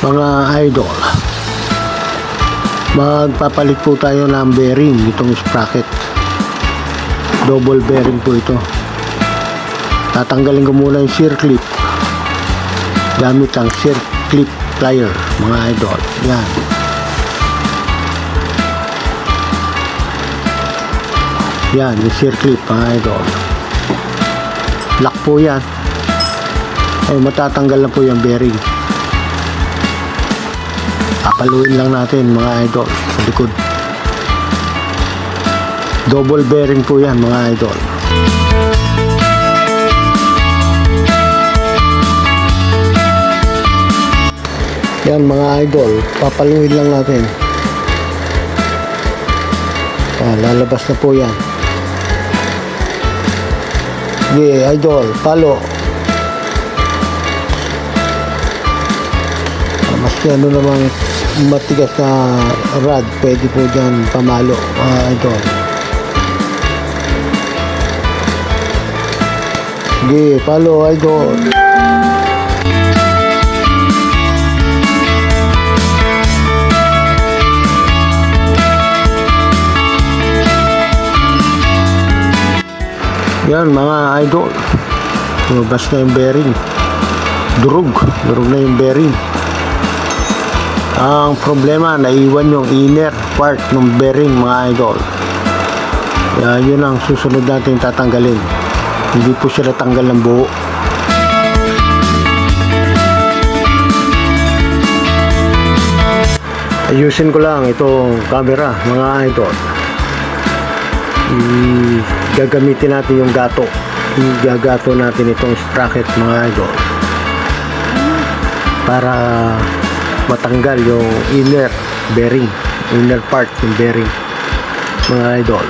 Mga idol, magpapalit po tayo ng bearing itong sprocket. Double bearing po ito. Tatanggalin ko muna yung circlip gamit ang circlip plier, mga idol. Yan. Yan, yung circlip, mga idol. Lock po yan. Ay, matatanggal na po yung bearing. Papaluin lang natin, mga idol, sa likod. Double bearing po yan, mga idol. Yan, mga idol, papaluin lang natin. Lalabas na po yan. Okay, idol, palo. Maski ano namang matigas na rod, pwede po dyan pamalo, mga idol. Okay, palo, idol. Yan, mga idol, lumabas na yung bearing. Durog na yung bearing. Ang problema, naiwan yung inner part ng bearing, mga idol. Kaya yun ang susunod natin tatanggalin. Hindi po sila tanggal ng buo. Ayusin ko lang itong camera, mga idol. Gagamitin natin yung gato. Gagato natin itong sprocket, mga idol, para matanggal yung inner bearing, inner part ng bearing, mga idol.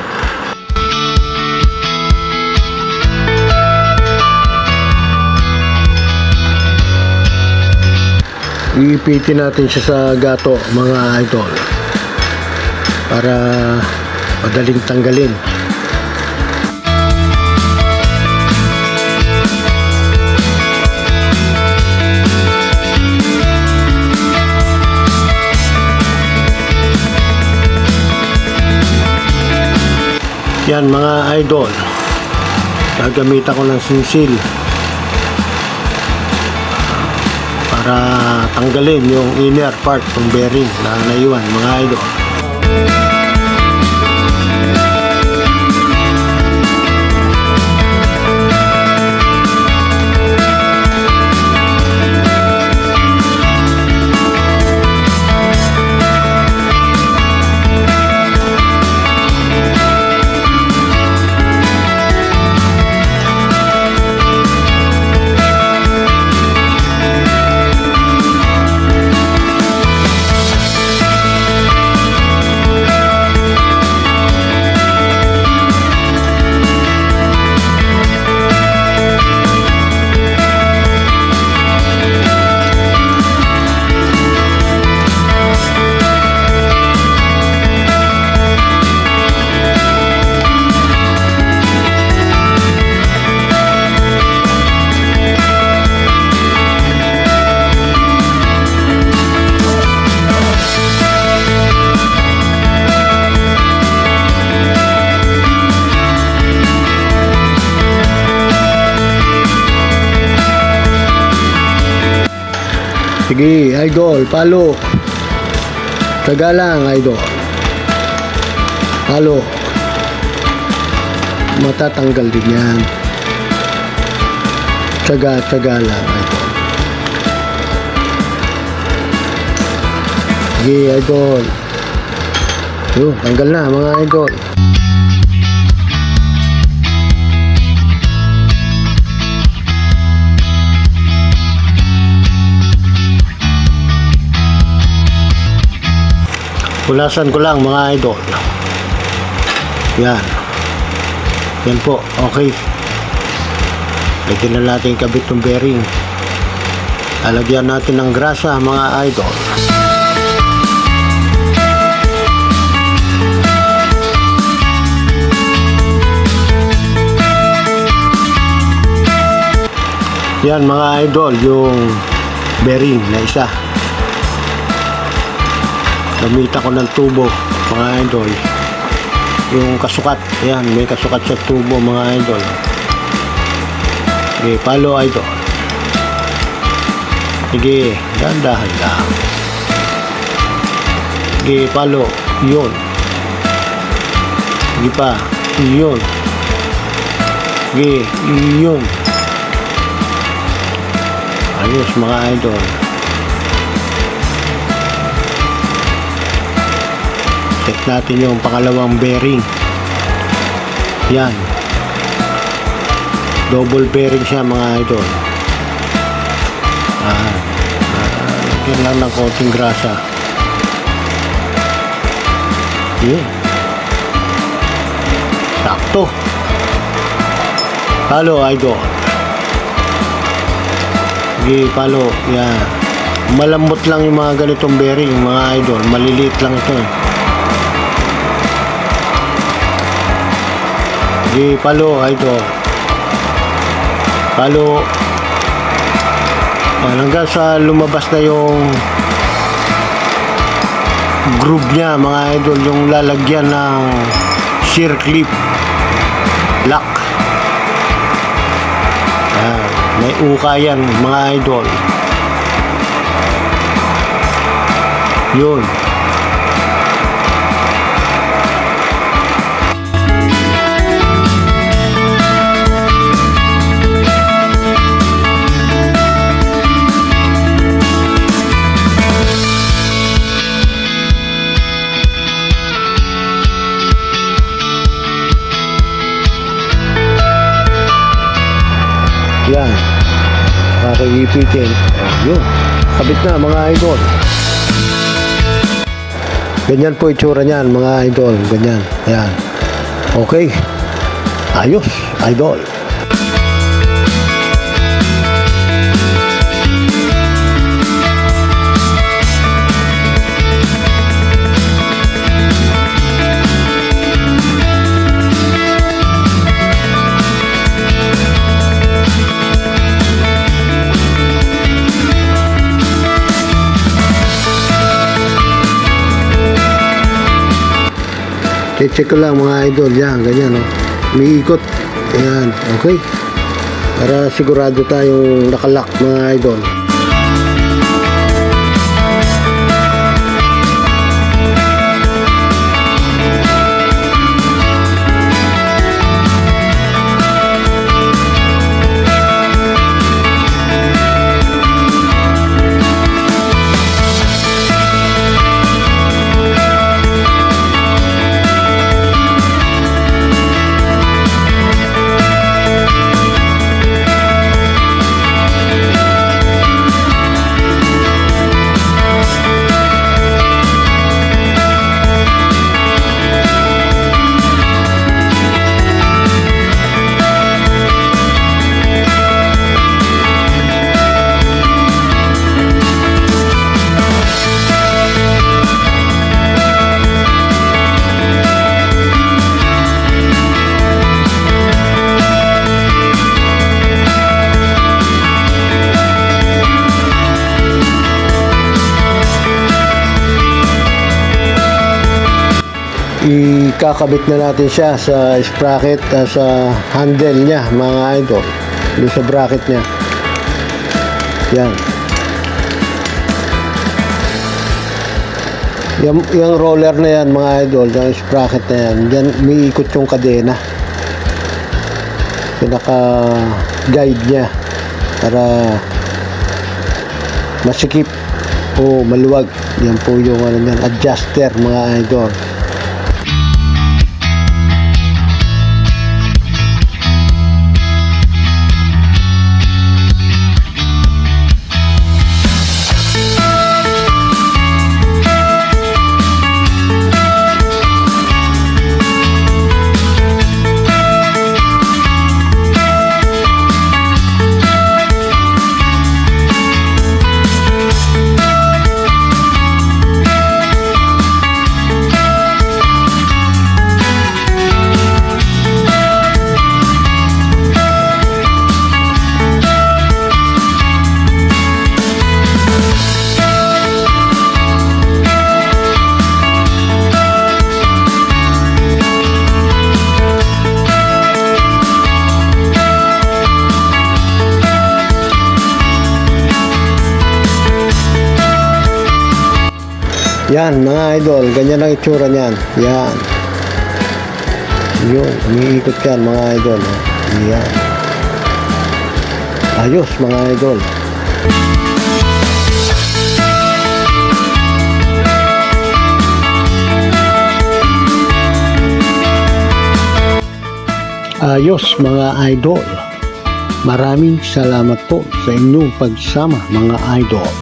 Iipitin natin siya sa gato, mga idol, para madaling tanggalin. Yan, mga idol, gagamitan ko ng sinsil para tanggalin yung inner part ng bearing na naiwan, mga idol. Sige, idol, palo. Taga lang, idol. Palo. Matatanggal din yan. Tsaga lang, idol. Sige, idol. Yun, tanggal na, mga idol. Pulasan ko lang, mga idol. Yan. Yan po, okay. Lagyan na natin kabit ng bearing. Lalagyan natin ng grasa, mga idol. Yan, mga idol, yung bearing na isa. Gamit ako ng tubo, mga idol. Yung kasukat, ayan, may kasukat sa tubo, mga idol. Okay, follow idol. Sige, dahan-dahan lang. Sige, follow. Yun. Sige pa. Yun. Sige, yun. Ayos, mga idol. Check natin yung pangalawang bearing. Yan. Double bearing siya, mga idol. Lagyan lang ng konting grasa. Yun. Sakto. Palo, idol. Sige, palo. Yan. Malambot lang yung mga ganitong bearing, mga idol. Maliliit lang ito. Sige, palo, idol. Palo. Hanggang sa lumabas na yung groove niya, mga idol, yung lalagyan ng shear clip lock. May uka yan, mga idol. Yun. Yan. Kakiipitin. Yun. Kabit na, mga idol. Ganyan po itsura niyan, mga idol. Ganyan. Yan. Okay. Ayos, idol. Check ko lang, mga idol. Yan, ganyan, oh. Umiikot. Ayan, okay. Para sigurado tayong nakalock, mga idol. Ikakabit na natin siya sa sprocket, sa handle niya, mga idol, doon sa bracket niya. Yan. Yung roller na yan, mga idol, yung sprocket na yan, yan umiikot yung kadena, pinaka guide niya para masikip o maluwag. Yan po yung ano yan, adjuster, mga idol. Yan mga idol, ganyan ang itsura niyan. Yan. Yun, umiikot yan mga idol. Yan. Ayos mga idol. Ayos mga idol. Maraming salamat po sa inyong pagsama mga idol.